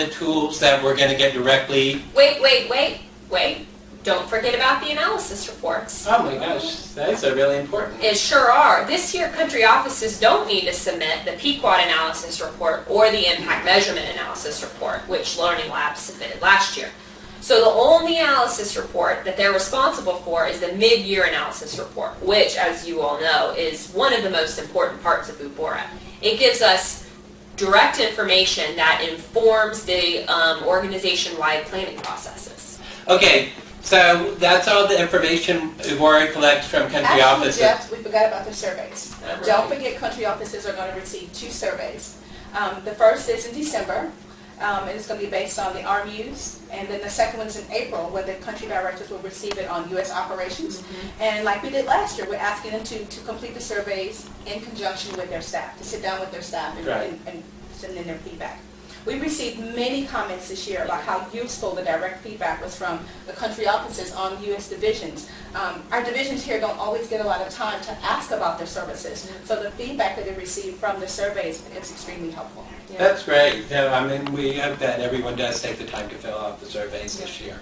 the tools that we're going to get directly. Wait. Don't forget about the analysis reports. Oh my gosh, those are really important. It sure are. This year, country offices don't need to submit the Pequot analysis report or the impact measurement analysis report, which Learning Labs submitted last year. So the only analysis report that they're responsible for is the mid-year analysis report, which, as you all know, is one of the most important parts of Ubora. It gives us direct information that informs the organization-wide planning processes. Okay. So that's all the information Ubora collects from country offices. Jeff, we forgot about the surveys. Right. Don't forget country offices are going to receive 2 surveys. The first is in December, and it's going to be based on the RMUs. And then the second one is in April, where the country directors will receive it on U.S. operations. Mm-hmm. And like we did last year, we're asking them to complete the surveys in conjunction with their staff, to sit down with their staff and send in their feedback. We received many comments this year about how useful the direct feedback was from the country offices on U.S. divisions. Our divisions here don't always get a lot of time to ask about their services, so the feedback that they receive from the surveys is extremely helpful. Yeah. That's great. Yeah, I mean, we hope that everyone does take the time to fill out the surveys this year.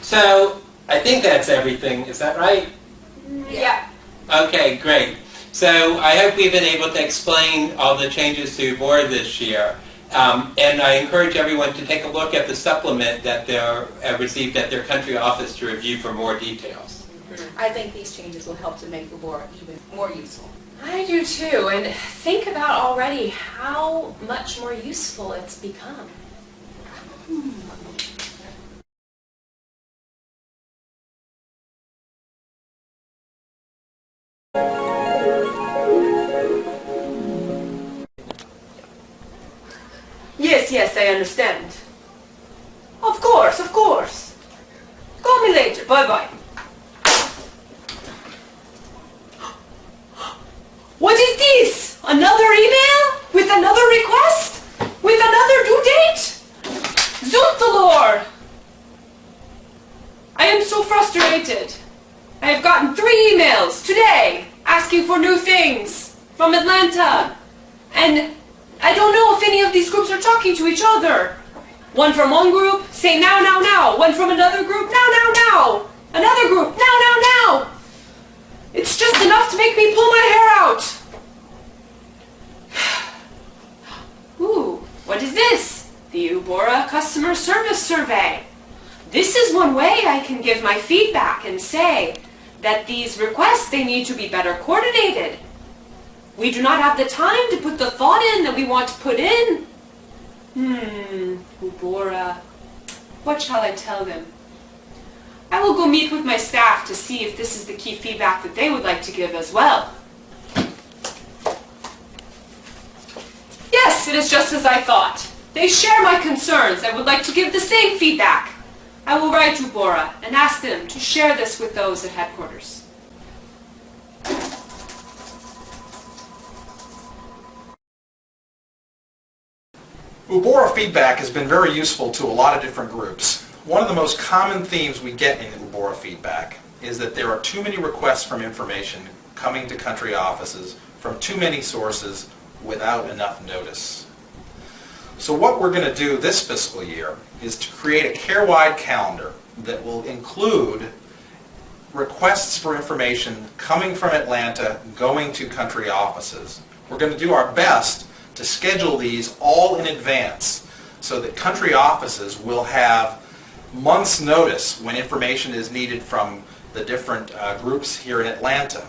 So I think that's everything. Is that right? Yeah. Okay, great. So I hope we've been able to explain all the changes to Ubora this year. And I encourage everyone to take a look at the supplement that they received at their country office to review for more details. Mm-hmm. I think these changes will help to make Ubora even more useful. I do too, and think about already how much more useful it's become. Yes, I understand. Of course. Call me later. Bye-bye. What is this? Another email? With another request? With another due date? Zuntalor! I am so frustrated. I have gotten 3 emails today asking for new things from Atlanta. And I don't know if any of these groups are talking to each other. One from one group, say now, now, now. One from another group, now, now, now. Another group, now, now, now. It's just enough to make me pull my hair out. Ooh, what is this? The Ubora Customer Service Survey. This is one way I can give my feedback and say that these requests, they need to be better coordinated. We do not have the time to put the thought in that we want to put in. Ubora. What shall I tell them? I will go meet with my staff to see if this is the key feedback that they would like to give as well. Yes, it is just as I thought. They share my concerns and would like to give the same feedback. I will write Ubora and ask them to share this with those at headquarters. Ubora feedback has been very useful to a lot of different groups. One of the most common themes we get in Ubora feedback is that there are too many requests from information coming to country offices from too many sources without enough notice. So what we're going to do this fiscal year is to create a care-wide calendar that will include requests for information coming from Atlanta going to country offices. We're going to do our best to schedule these all in advance so that country offices will have months' notice when information is needed from the different groups here in Atlanta.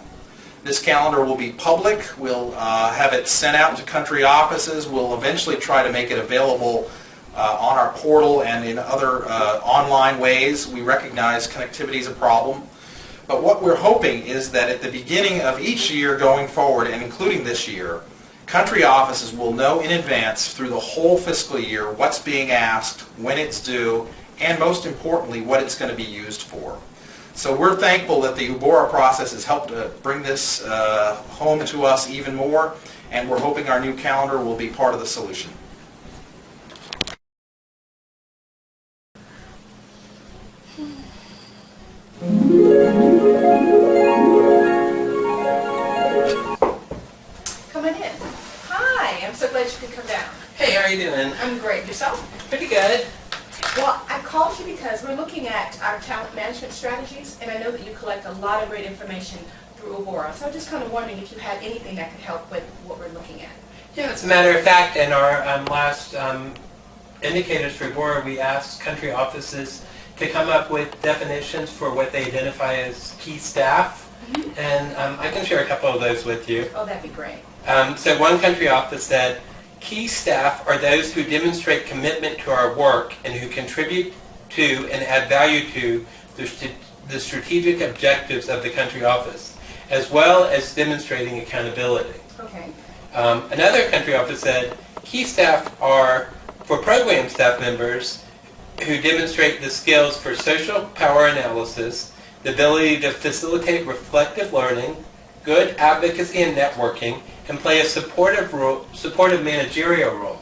This calendar will be public. We'll have it sent out to country offices. We'll eventually try to make it available on our portal and in other online ways. We recognize connectivity is a problem. But what we're hoping is that at the beginning of each year going forward, and including this year, country offices will know in advance through the whole fiscal year what's being asked, when it's due, and most importantly, what it's going to be used for. So we're thankful that the Ubora process has helped to bring this home to us even more, and we're hoping our new calendar will be part of the solution. Come on in. Hi, I'm so glad you could come down. Hey, Hey, how are you doing? I'm great. Yourself? Pretty good. Well, I called you because we're looking at our talent management strategies, and I know that you collect a lot of great information through Ubora. So I'm just kind of wondering if you had anything that could help with what we're looking at. Yeah, as a matter of fact, in our last indicators for Ubora, we asked country offices to come up with definitions for what they identify as key staff. And I can share a couple of those with you. Oh, that'd be great. So one country office said, key staff are those who demonstrate commitment to our work and who contribute to and add value to the strategic objectives of the country office, as well as demonstrating accountability. Okay. Another country office said, key staff are for program staff members who demonstrate the skills for social power analysis, the ability to facilitate reflective learning, good advocacy and networking, and play a supportive managerial role.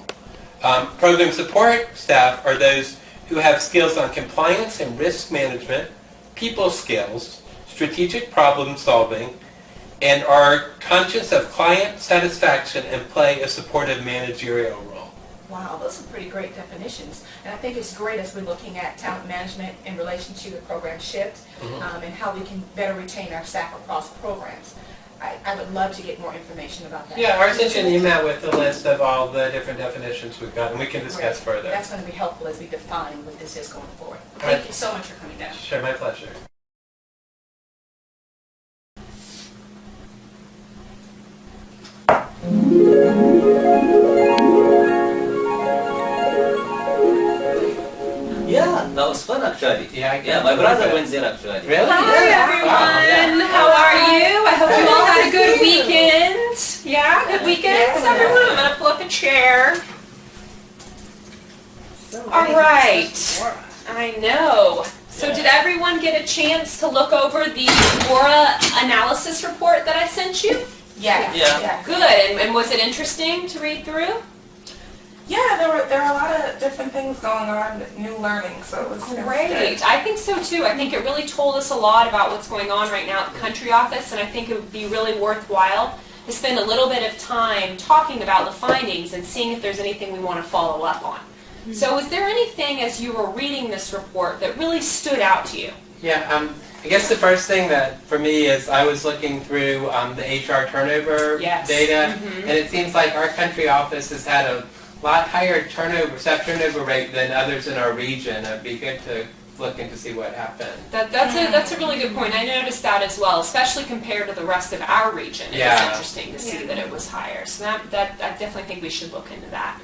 Program support staff are those who have skills on compliance and risk management, people skills, strategic problem solving, and are conscious of client satisfaction and play a supportive managerial role. Wow, those are pretty great definitions. And I think it's great as we're looking at talent management in relation to the program shift and how we can better retain our staff across programs. I would love to get more information about that. Yeah, I'll send you an email with a list of all the different definitions we've got, and we can discuss further. That's going to be helpful as we define what this is going forward. All right. Thank you so much for coming down. Sure, my pleasure. Yeah, that was fun actually. Yeah, my brother went there actually. Really? Hi Yeah. everyone, Wow, how are you? I hope you all had a good weekend. Yeah, good weekend, everyone. I'm gonna pull up a chair. All right, I know. So did everyone get a chance to look over the Ubora analysis report that I sent you? Yeah. Yeah. Good, and was it interesting to read through? Yeah, there are a lot of different things going on, new learning, so it was Great. I think so too. I think it really told us a lot about what's going on right now at the country office, and I think it would be really worthwhile to spend a little bit of time talking about the findings and seeing if there's anything we want to follow up on. So was there anything as you were reading this report that really stood out to you? Yeah, I guess the first thing that for me is I was looking through the HR turnover data, and it seems like our country office has had a lot higher staff turnover rate than others in our region. It'd be good to look in to see what happened. That's a really good point. I noticed that as well, especially compared to the rest of our region. It was interesting to see that it was higher. So that I definitely think we should look into that.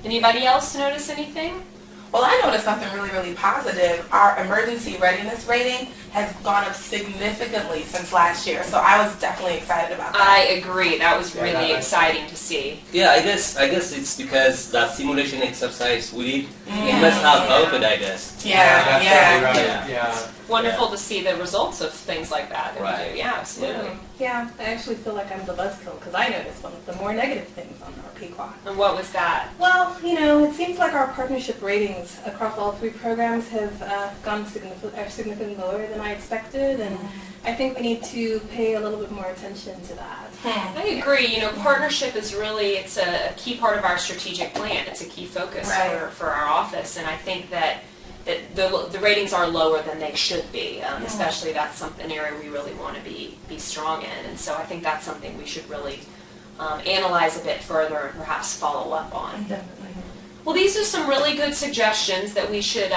Anybody else notice anything? Well, I noticed something really, really positive. Our emergency readiness rating has gone up significantly since last year, so I was definitely excited about that. I agree. That was really exciting to see. Yeah, I guess it's because that simulation exercise we did. It must have helped, I guess. Yeah. That's right. Yeah. Yeah. Wonderful to see the results of things like that. Right. We do. Yeah, absolutely. Yeah, I actually feel like I'm the buzzkill because I noticed one of the more negative things on our PQuad. And what was that? Well, you know, it seems like our partnership ratings across all three programs have gone significantly lower than I expected, and I think we need to pay a little bit more attention to that. I agree. You know, partnership is really, it's a key part of our strategic plan. It's a key focus for our office, and I think that the ratings are lower than they should be, especially that's an area we really want to be strong in, and so I think that's something we should really analyze a bit further and perhaps follow up on. Definitely. Well, these are some really good suggestions that we should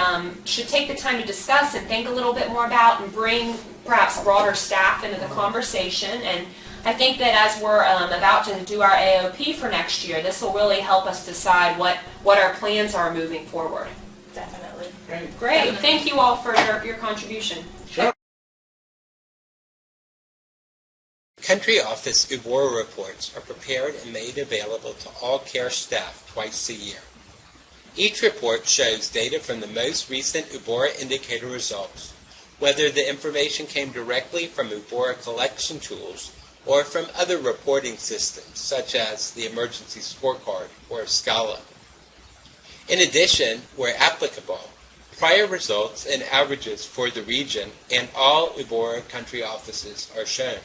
take the time to discuss and think a little bit more about and bring perhaps broader staff into the conversation. And I think that as we're about to do our AOP for next year, this will really help us decide what our plans are moving forward. Definitely. Great. Thank you all for your contribution. Country Office Ubora reports are prepared and made available to all care staff twice a year. Each report shows data from the most recent Ubora indicator results, whether the information came directly from Ubora collection tools or from other reporting systems, such as the Emergency Scorecard or Scala. In addition, where applicable, prior results and averages for the region and all Ubora country offices are shown.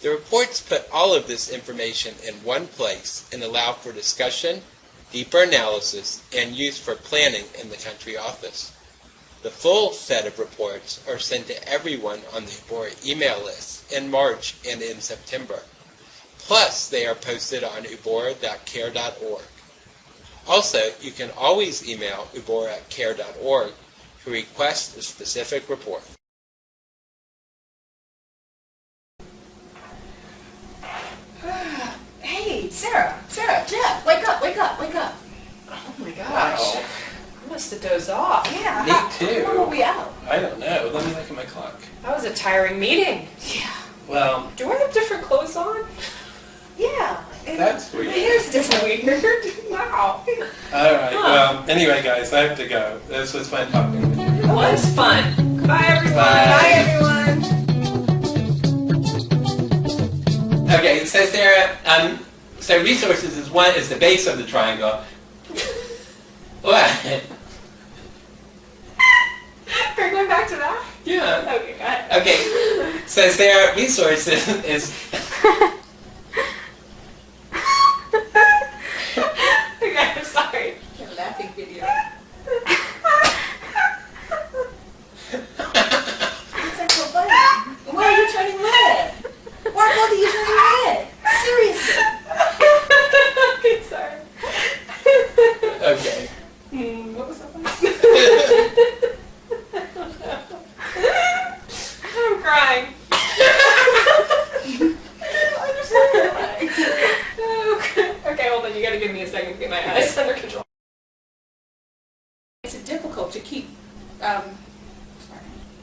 The reports put all of this information in one place and allow for discussion, deeper analysis, and use for planning in the country office. The full set of reports are sent to everyone on the Ubora email list in March and in September. Plus, they are posted on ubora.care.org. Also, you can always email ubora@care.org to request a specific report. Hey, Sarah, Jeff, wake up. Oh my gosh. I must have dozed off. Yeah. Me too. When were we out? I don't know. Let me look at my clock. That was a tiring meeting. Yeah. Well, Do I have different clothes on? Yeah. And that's the weird. hair's different. Weird. Wow. All right. Well, anyway, guys, I have to go. This was fun talking with you. It was fun. Goodbye, everyone. Bye. everyone. Okay, it says there, so resources is the base of the triangle. What? Are you going back to that? Yeah. Okay, got it. Okay, says there, resources is... Okay, I'm sorry. Your laughing video. It's like so funny. Why are you turning red? Why both of you turning red? Seriously. Okay, sorry. Okay. What was that funny? I'm crying. Okay, hold on. You gotta give me a second to get my eyes under control. It's difficult to keep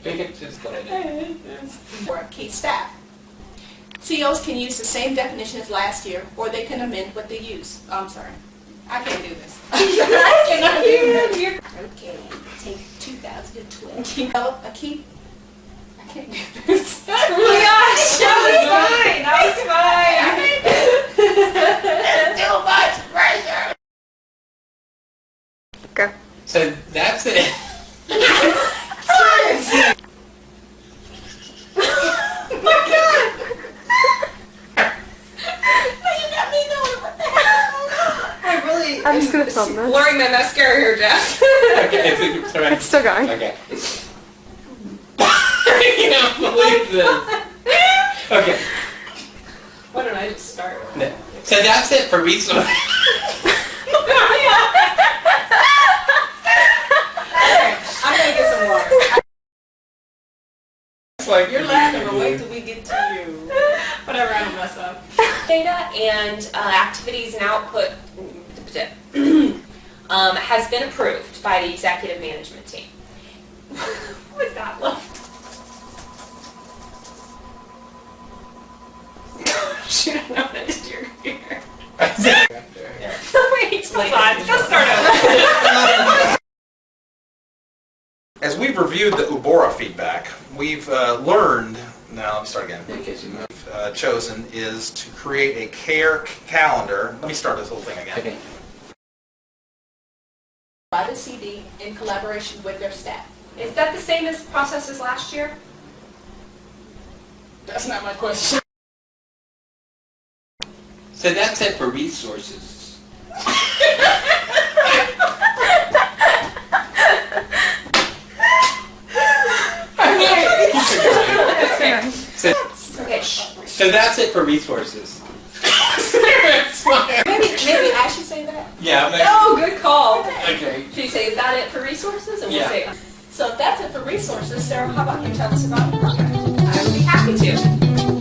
We can just go ahead. or key staff. CEOs can use the same definition as last year, or they can amend what they use. Oh, I'm sorry. I can't do this. I cannot do this. Okay, take 2012. I can't do this. Oh my gosh, that was fine. Too much pressure. Go. So that's it. Seriously. I'm just gonna film this. Blurring my mascara here, Jeff. Okay, it's all right. It's still going. Okay. I can't believe this. Okay. Why don't I just start? No. So that's it for resources. I'm gonna get some water. It's like You're laughing, but wait till we get to you. Whatever, I don't mess up. Data and activities and output has been approved by the executive management team. What was that look? Shoot, I know what I did to your computer. Wait, hold on. Let's start over. As we've reviewed the Ubora feedback, we've learned, now let me start again, we've chosen is to create a care calendar. Let me start this whole thing again. Okay. By the CD in collaboration with their staff. Is that the same as process as last year? That's not my question. So that's it for resources. Okay. So that's it for resources. Maybe I should say that. Yeah. Oh, good call. Okay. Should you say, is that it for resources? And we'll Yeah. say, So if that's it for resources, Sarah, how about you tell us about the program? I would be happy to.